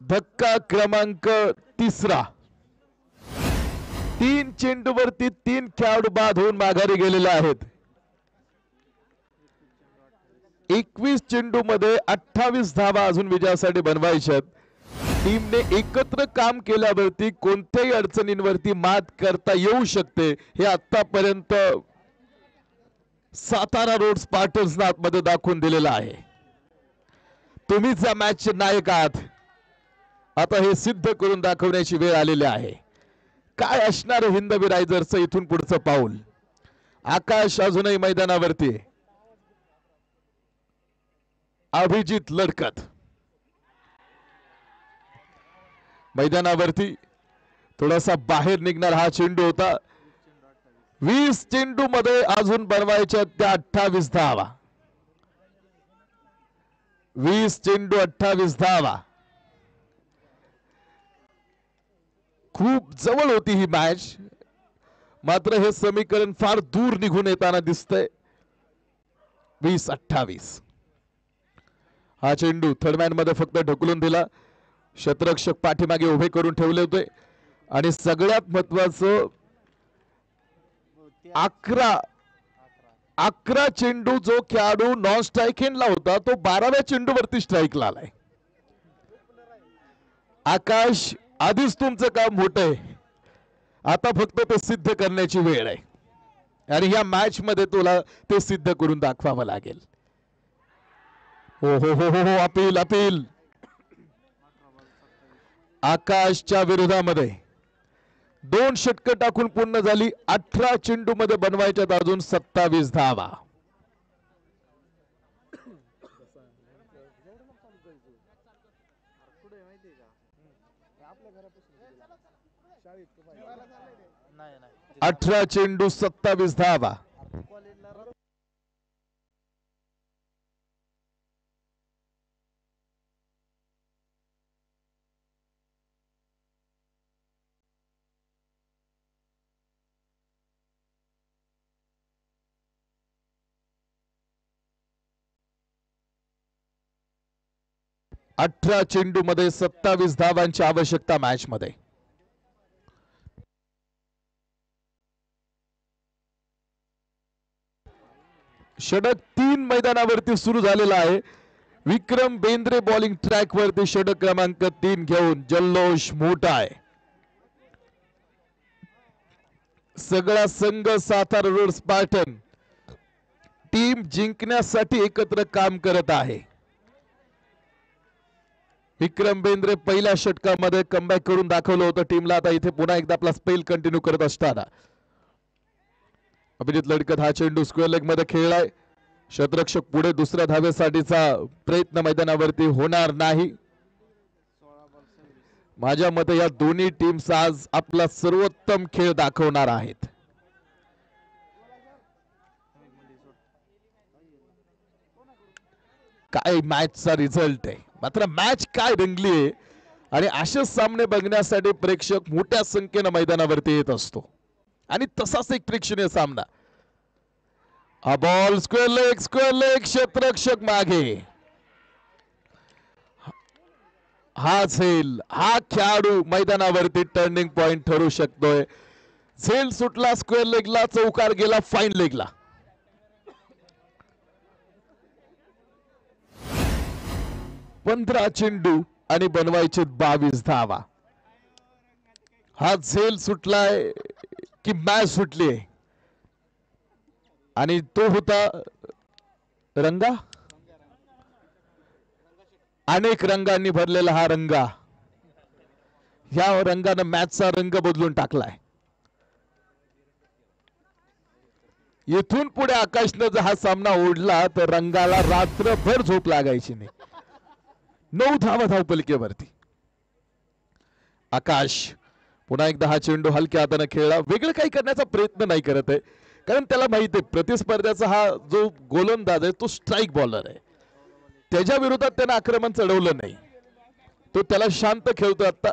धक्का क्रमांक 3. 3 चेंडूवरती 3 खेळाडू बाद होऊन माघारी गेलेले आहेत. 21 चेंडू मध्ये 28 धावा अजून विजयासाठी बनवायच्यात. टीमने एकत्र काम केल्यावरती कोणत्याही अडचणींवरती मात करता येऊ शकते हे आतापर्यंत सातारा रोड स्पार्टन्स आतमध्ये दाखवून दिलेलं आहे. तुम्हीच या मॅचचे नायक आहात. आता हे सिद्ध करून दाखवण्याची वेळ आलेली आहे. काय असणार हिंदवी रायझर्सचं इथून पुढचं पाऊल. आकाश अजूनही मैदानावरती. अभिजित लडकत मैदानावरती. थोडासा बाहेर निघणार हा चेंडू होता. 20 चेंडू मध्ये अजून बनवायच्या त्या 28 धावा. 20 चेंडू 28 धावा. खूप जवळ होती ही मॅच. मात्र हे समीकरण फार दूर निघून येताना दिसतंय. 20-28. हा चेंडू थर्डमॅन मध्ये फक्त ढकलून दिला. क्षेत्ररक्षक पाठीमागे उभे करून ठेवले होते आणि सगळ्यात महत्वाचं 11 चेंडू जो खेळाडू नॉन स्ट्रायकिंगला होता तो 12व्या चेंडूवरती स्ट्राईकला आलाय. आकाश आधीच तुमचं काम मोठं आहे. आता फक्त ते सिद्ध करण्याची वेळ आहे आणि या मॅच मध्ये तुला ते सिद्ध करून दाखवावं लागेल. हो हो हो हो. Appeal appeal. आकाशच्या विरोधामध्ये 2 षटकं टाकून पूर्ण झाली. 18 चेंडू मध्ये बनवायच्यात अजून 27 धावा. नाही 18 चेंडू 27 धावा. अठरा चेंडू मध्ये 27 धावांची आवश्यकता मॅच मध्ये. षटक 3 मैदानावरती सुरू झालेला आहे. विक्रम बेंद्रे बॉलिंग ट्रॅक वरती षटक क्रमांक 3 घेऊन जल्लोष मोठा आहे. सगळा संघ सातारा रोड स्पार्टन टीम जिंकण्यासाठी एकत्र काम करत आहे. विक्रम बेंद्रे पहिल्या षटकामध्ये कमबॅक करून दाखवलं होतं टीमला. आता इथे पुन्हा एकदा आपला स्पेल कंटिन्यू करत असताना अभिजित लडकत हा चेंडू स्क्वेअर लेग मध्ये खेळलाय. क्षेत्ररक्षक पुढे दुसऱ्या धावेसाठीचा प्रयत्न मैदानावरती होणार नाही. माझ्या मते या दोन्ही टीम्स आज आपला सर्वोत्तम खेळ दाखवणार आहेत. काय मॅचचा रिझल्ट आहे, मात्र मॅच काय रंगली आहे आणि असेच सामने बघण्यासाठी प्रेक्षक मोठ्या संख्येने मैदानावरती येत असतो आणि तसाच एक प्रेक्षणीय सामना. हा बॉल स्क्वेअर लेग क्षेत्ररक्षक मागे. हा झेल हा खेळाडू मैदानावरती टर्निंग पॉइंट ठरू शकतोय. झेल सुटला स्क्वेअर लेगला, चौकार गेला फाईन लेगला. पंधरा चेंडू आणि बनवायचे 22 धावा. हा झेल सुटलाय की मॅच सुटली आहे आणि तो होता रंगा. अनेक रंगांनी भरलेला हा रंगा, या रंगानं मॅचचा रंग बदलून टाकलाय. येथून पुढे आकाशनं जर हा सामना ओढला तर रंगाला रात्रभर झोप लागायची नाही. 9 धावा धावपलिकेवरती. आकाश पुन्हा एकदा हा चेंडू हलक्या हाताने खेळला. वेगळं काही करण्याचा प्रयत्न नाही करत आहे, कारण त्याला माहिती आहे प्रतिस्पर्ध्याचा हा जो गोलंदाज आहे तो स्ट्राईक बॉलर आहे. त्याच्या विरोधात त्यानं आक्रमण चढवलं नाही, तो त्याला शांत खेळतो. आता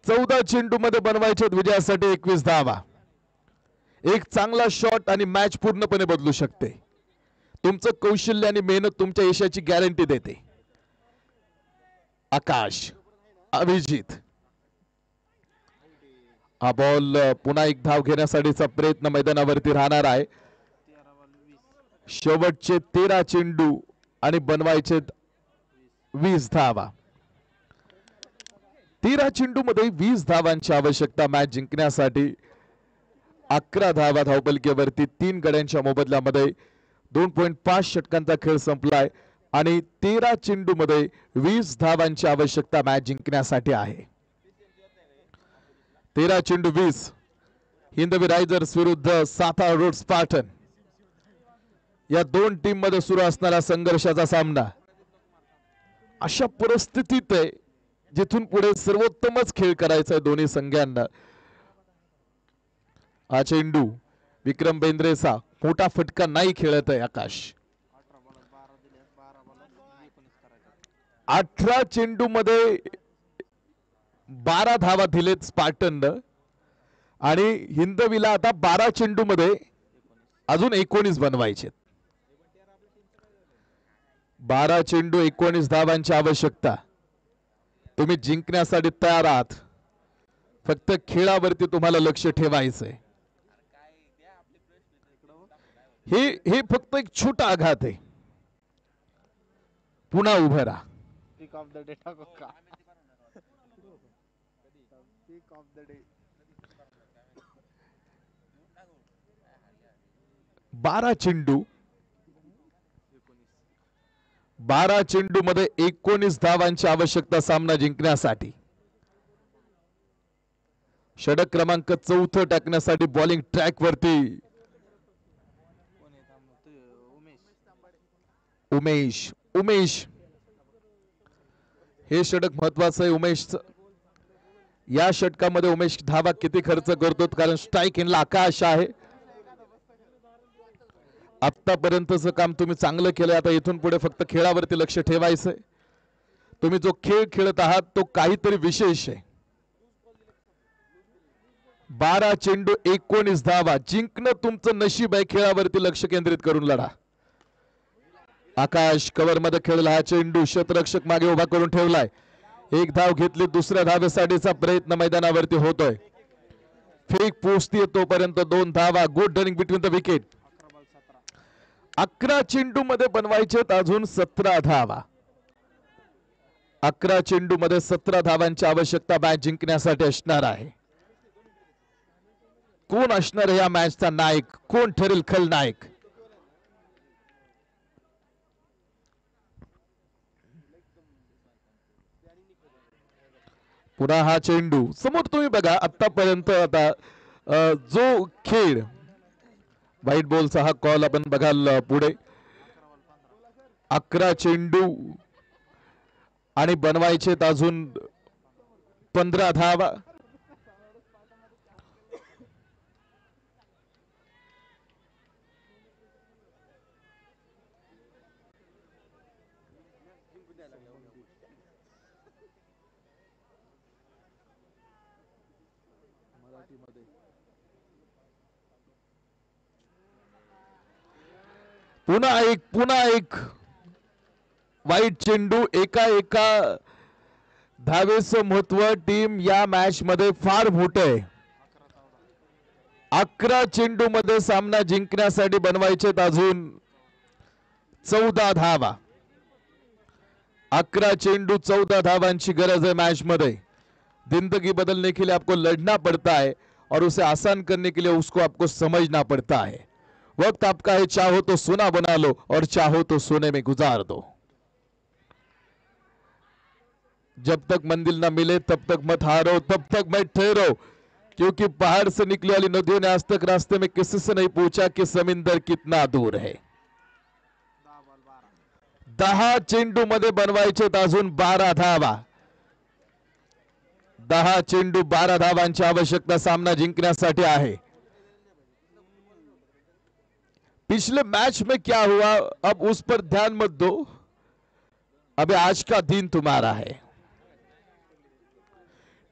14 चेंडू मध्ये बनवायचे विजयासाठी 21 धावा. एक चांगला शॉट आणि मॅच पूर्णपणे बदलू शकते. तुमचं कौशल्य आणि मेहनत तुमच्या यशाची गॅरंटी देते. आकाश अभिजित हा बॉल पुन्हा एक धाव घेण्यासाठीचा प्रयत्न मैदानावरती राहणार आहे. शेवटचे 13 चेंडू आणि बनवायचे 20 धावा. 13 चेंडू मध्ये 20 धावांची आवश्यकता मॅच जिंकण्यासाठी. 11 धावा धावपलिकेवरती 3 गड्यांच्या मोबदल्यामध्ये 2.5 षटकांचा खेळ संपलाय आणि 13 चेंडू मध्ये 20 धावांची आवश्यकता मॅच जिंकण्यासाठी आहे. 13 चेंडू 20. हिंदवी रायझर्स विरुद्ध सातारा रोड स्पार्टन या दोन टीम मध्ये सुरू असणारा संघर्षाचा सामना. अशा परिस्थितीत आहे जिथून पुढे सर्वोत्तमच खेळ करायचा आहे दोन्ही संघांना. हा चेंडू विक्रम बेंद्रेचा मोठा फटका नाही खेळत आहे आकाश. 18 चेंडू मध्ये 12 धावा दिलेत स्पार्टननं आणि हिंदवीला आता 12 चेंडू मध्ये अजून 19 बनवायचे. 12 चेंडू 19 धावांची आवश्यकता. तुम्ही जिंकण्यासाठी तयार आहात, फक्त खेळावरती तुम्हाला लक्ष ठेवायचंय. हे फक्त एक छोटा आघात आहे. पुन्हा उभं राहा. 12 चेंडू 12 चेंडू मध्ये 19 धावांची आवश्यकता सामना जिंकण्यासाठी. षटक क्रमांक 4 टाकण्यासाठी बॉलिंग ट्रॅक वरती उमेश. हे षटक महत्वाचं आहे उमेशचं. या षटकामध्ये उमेश धावा किती खर्च करतो, कारण स्ट्राईक इनला आकाश आहे. आतापर्यंतचं काम तुम्ही चांगलं केलं. आता इथून पुढे फक्त खेळावरती लक्ष ठेवायचंय. तुम्ही जो खेळ खेळत आहात तो काहीतरी विशेष आहे. 12 चेंडू 19 धावा. जिंकणं तुमचं नशीब आहे. खेळावरती लक्ष केंद्रित करून लढा. आकाश कव्हर मध्ये खेळला हा चेंडू क्षेत्ररक्षक मागे उभा करून ठेवलाय. एक धाव घेतली. दुसऱ्या धावेसाठीचा प्रयत्न मैदानावरती होतोय. फेक पोचतीये तोपर्यंत 2 धावा. Good running between the wicket. 11 चेंडू मध्ये बनवायचे अजून 17 धावा. 11 चेंडू मध्ये 17 धावांची आवश्यकता मॅच जिंकण्यासाठी असणार आहे. कोण असणार या मॅचचा नायक, कोण ठरेल खलनायक? पुन्हा हा चेंडू समोर तुम्ही बघा आतापर्यंत आता जो खेळ व्हाईट बॉलचा हा कॉल आपण बघाल पुढे 11 चेंडू आणि बनवायचे अजून 15 धावा. पुन्हा एक वाईट चेंडू एका धावेचं महत्व टीम या मॅच मध्ये फार मोठं आहे. 11 चेंडू मध्ये सामना जिंकण्यासाठी बनवायचे अजून 14 धावा. 11 चेंडू 14 धावांची गरज है मैच में. जिंदगी बदलने के लिए आपको लड़ना पड़ता है और उसे आसान करने के लिए उसको आपको समझना पड़ता है. वक्त आपका है, चाहो तो सोना बना लो और चाहो तो सोने में गुजार दो. जब तक मंजिल ना मिले तब तक मत हारो, तब तक मत ठहरो, क्योंकि पहाड़ से निकली वाली नदियों ने आज तक रास्ते में किसी से नहीं पूछा कि समुद्र कितना दूर है. 10 चेंडू मध्ये बनवायचे अजून 12 धावा. 10 चेंडू 12 धावांची आवश्यकता सामना जिंकण्यासाठी आहे. पिछले मैच में क्या हुआ अब उस पर ध्यान मत दो, अभी आज का दिन तुम्हारा है.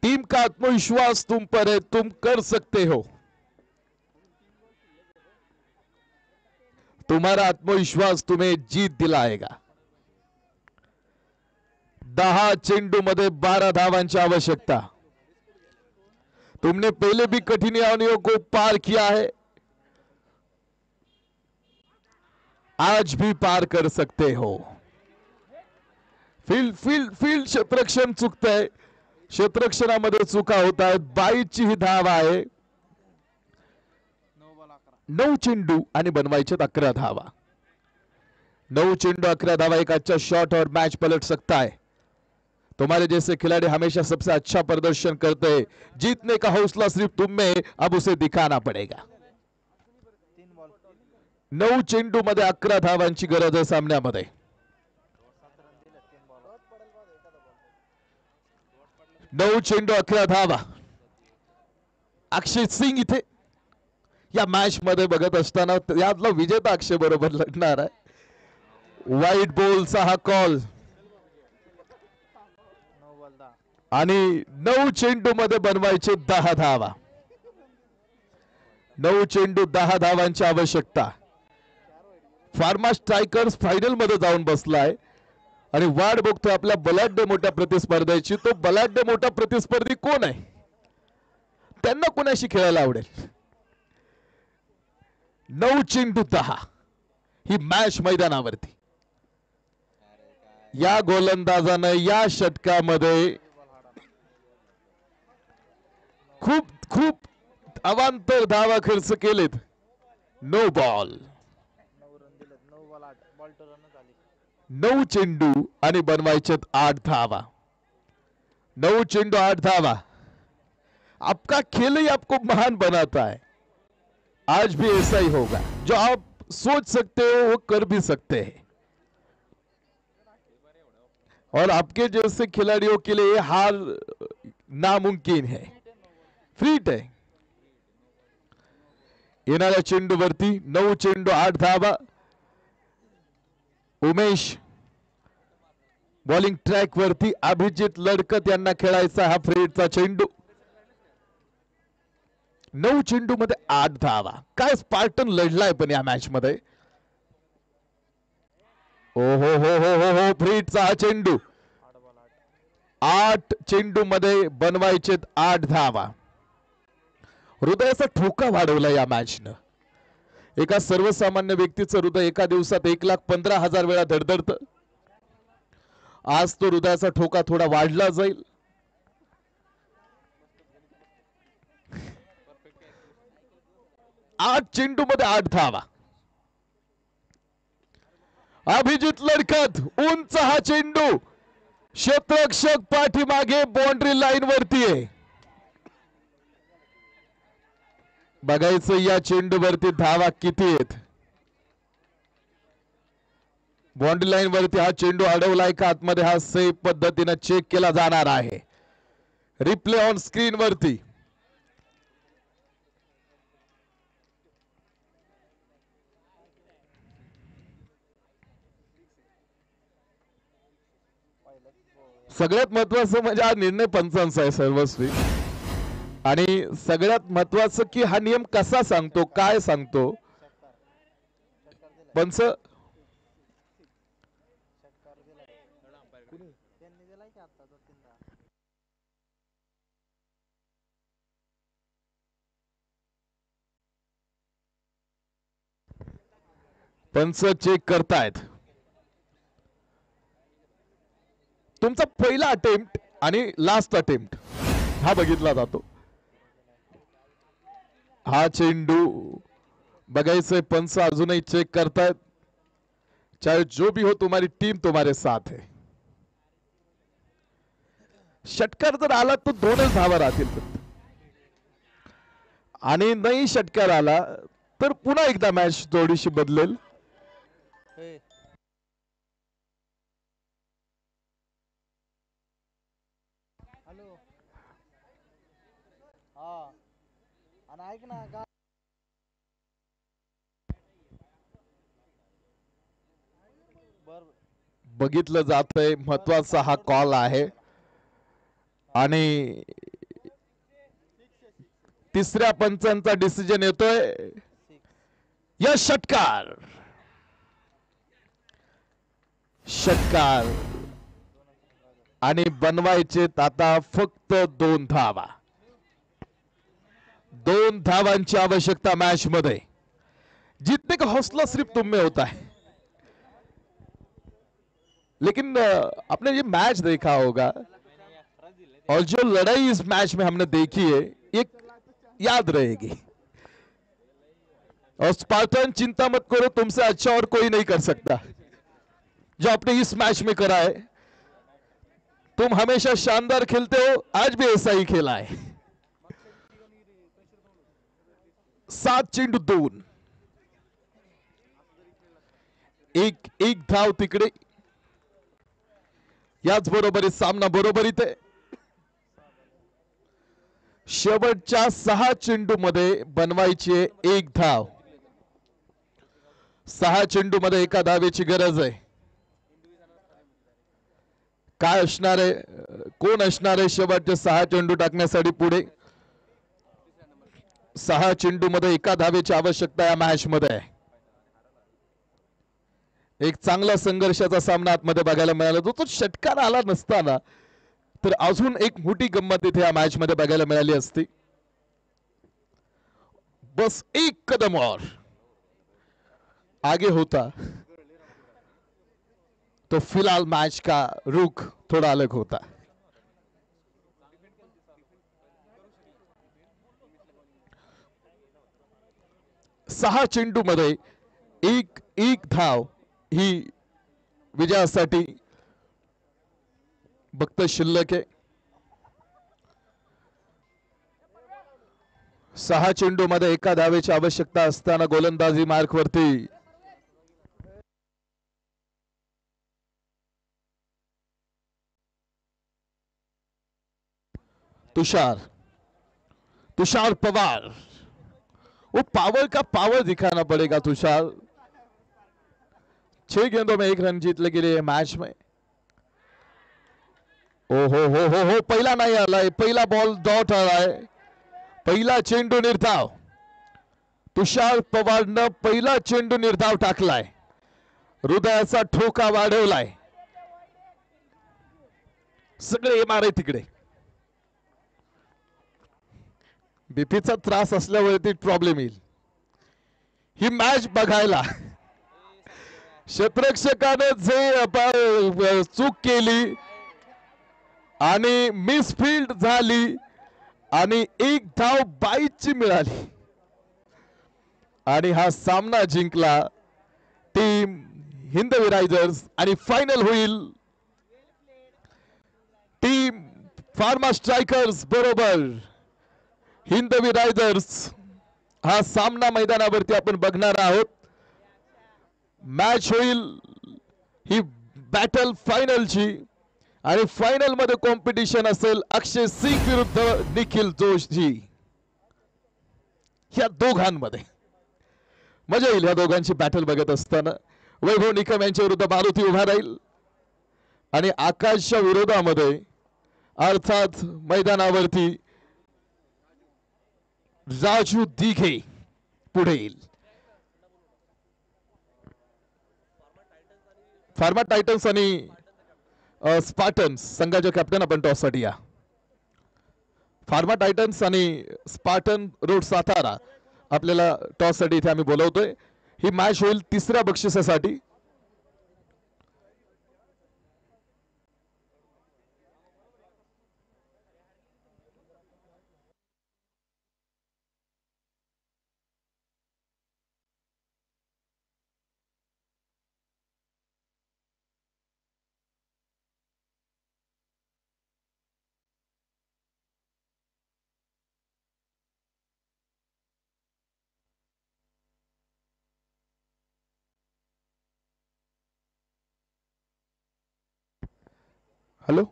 टीम का आत्मविश्वास तुम पर है, तुम कर सकते हो. तुम्हारा आत्मविश्वास तुम्हें जीत दिलाएगा. 10 चेंडू मध्ये 12 धावांची आवश्यकता. तुमने पहले भी कठिनाइयों को पार किया है, आज भी पार कर सकते हो. फील्ड क्षेत्ररक्षण चुकतंय, क्षेत्ररक्षणामध्ये चुका होत आहेत. 22 ची ही धाव आहे. 9 चेंडू आणि बनवायचे 11 धावा. 9 चेंडू 11 धावा एक अच्छा शॉट और मैच पलट सकता है. तुम्हारे जैसे खिलाड़ी हमेशा सबसे अच्छा प्रदर्शन करते हैं. जीतने का हौसला सिर्फ तुम में है, अब उसे दिखाना पड़ेगा. 9 चेंडू मध्ये 11 धावांची गरज आहे सामन्यामध्ये. 9 चेंडू 11 धावा. अक्षय सिंग इथे या मॅच मध्ये बघत असताना यातला विजेता अक्षय बरोबर लढणार आहे. व्हाईट बॉलचा हा कॉल आणि 9 चेंडू मध्ये बनवायचे 10 धावा. 9 चेंडू 10 धावांची आवश्यकता. फार्मा स्ट्रायकर्स फायनल मध्ये जाऊन बसलाय आणि वाट बघतोय आपल्या बलाढ्य मोठ्या प्रतिस्पर्ध्याची. तो बलाढ्य मोठा प्रतिस्पर्धी कोण आहे, त्यांना कोणाशी खेळायला आवडेल. 9 चेंडू 10 ही मॅच मैदानावरती. या गोलंदाजाने या षटकामध्ये खूप खूप अवांतर धावा खर्च केलेत. No ball. 9 चेंडू आणि बनवायचे 8 धावा. 9 चेंडू 8 धावा. आपका खेल ही आपको महान बनाता है. आज भी ऐसा ही होगा. जो आप सोच सकते हो वो कर भी सकते हैं, और आपके जैसे खिलाड़ियों के लिए हार नामुमकिन है. फ्रीट आहे. येणाऱ्या चेंडूवरती 9 चेंडू 8 धावा. उमेश बॉलिंग ट्रॅक वरती. अभिजित लडकत यांना खेळायचा हा फ्रीटचा चेंडू. 9 चेंडू मध्ये 8 धावा. काय स्पार्टन लढलाय पण या मॅच मध्ये. ओ हो हो हो हो हो फ्रीटचा हा चेंडू. 8 चेंडू मध्ये बनवायचे 8 धावा. हृदयाचा ठोका वाढवला या मॅचनं. एका सर्वसामान्य व्यक्तीचं हृदय एका दिवसात 1,15,000 वेळा धडधडत. आज तो हृदयाचा ठोका थोडा वाढला जाईल. आठ चेंडू मध्ये 8 धावा. अभिजित लडकत उंच हा चेंडू क्षेत्ररक्षक पाठीमागे बाउंड्री लाईन वरती आहे. बघायचं या चेंडूवरती धावा किती आहेत. बाउंड्री लाईन वरती हा चेंडू अडवलाय का आतमध्ये हा सेफ पद्धतीने चेक केला जाणार आहे. रिप्ले ऑन स्क्रीन वरती. सगळ्यात महत्वाचं म्हणजे हा निर्णय पंचांचा आहे सर्वस्वी. आणि सगळ्यात महत्वाचं की हा नियम कसा सांगतो, काय सांगतो पंच. पंच चेक करतायत. तुमचा पहिला अटेम्प्ट आणि लास्ट अटेम्प्ट हा बघितला जातो. हा चेंडू बघायचंय पंच अजूनही चेक करतायत. चाहे जो भी हो तुम्हारी टीम तुम्हारे साथ है. षटकार जर आला तो दोनच धावा राहतील आणि नाही षटकार आला तर पुन्हा एकदा मॅच थोडीशी बदलेल. बघितलं जातंय महत्वाचा हा कॉल आहे. आणि तिसऱ्या पंचांचा डिसिजन येतोय. या षटकार षटकार आणि बनवायचे आता फक्त 2 धावा. 2 धावांची आवश्यकता मैच मध्ये. जीतने का हौसला सिर्फ तुम में होता है. लेकिन आपने ये मैच देखा होगा और जो लड़ाई इस मैच में हमने देखी है एक याद रहेगी. और स्पार्टन चिंता मत करो, तुमसे अच्छा और कोई नहीं कर सकता जो आपने इस मैच में करा है. तुम हमेशा शानदार खेलते हो, आज भी ऐसा ही खेला है. 7 चेंडू 2. एक धाव तिकडे. याच बरोबरीत सामना बरोबरीत आहे. शेवटच्या 6 चेंडू मध्ये बनवायची 1 धाव. 6 चेंडू मध्ये एका धावेची गरज आहे. काय असणार आहे, कोण असणार आहे शेवटचे 6 चेंडू टाकण्यासाठी पुढे. 6 चेंडू मध्ये एका धावेची आवश्यकता या मॅच मध्ये आहे. एक चांगला संघर्षाचा सामना आतमध्ये बघायला मिळाला. तो षटकार आला नसताना तर अजून एक मोठी गंमत इथे या मॅच मध्ये बघायला मिळाली असती. बस एक कदम और आगे होता तो फिलहाल मैच का रुख थोड़ा अलग होता. सहा चेंडू मध्ये एक धाव ही विजयासाठी फक्त शिल्लक आहे. 6 चेंडू मध्ये एका धावेची आवश्यकता असताना गोलंदाजी मार्क वरती तुषार पवार. वो पावर का पावर दिखाना पड़ेगा तुषार. 6 गेंदों में 1 रन जीतने के लिए मैच में. हो पहिला नाही आलाय. पहिला बॉल डॉट आलाय. पहिला चेंडू निर्धाव. तुषार पवारनं पहिला चेंडू निर्धाव टाकलाय. हृदयाचा ठोका वाढवलाय. सगळे एमआरआय तिकडे. बीपीचा त्रास असल्यावरती प्रॉब्लेम येईल. ही मॅच बघायला क्षेत्ररक्षकाने जे चूक केली आणि मिसफील्ड झाली आणि एक धाव बाईची मिळाली आणि हा सामना जिंकला टीम हिंदवी रायझर्स. आणि फायनल होईल टीम फार्मा स्ट्रायकर्स बरोबर हिंदवी रायडर्स हा सामना मैदानावरती आपण बघणार आहोत. मॅच होईल ही बॅटल फायनलची आणि फायनल मध्ये कॉम्पिटिशन असेल अक्षय सिंग विरुद्ध निखिल जोशी या दोघांमध्ये. मजा येईल या दोघांची बॅटल बघत असताना. वैभव निकम यांच्या विरुद्ध मारुती उभा राहील आणि आकाशच्या विरोधामध्ये अर्थात मैदानावरती राजू दिघे पुढे येईल. फार्मा टायटन्स आणि स्पार्टन्स संघाचे कॅप्टन आपण टॉस साठी या. फार्मा टायटन्स आणि स्पार्टन रोड सातारा आपल्याला टॉस साठी इथे आम्ही बोलवतोय. ही मॅच होईल तिसऱ्या बक्षिसासाठी. हॅलो.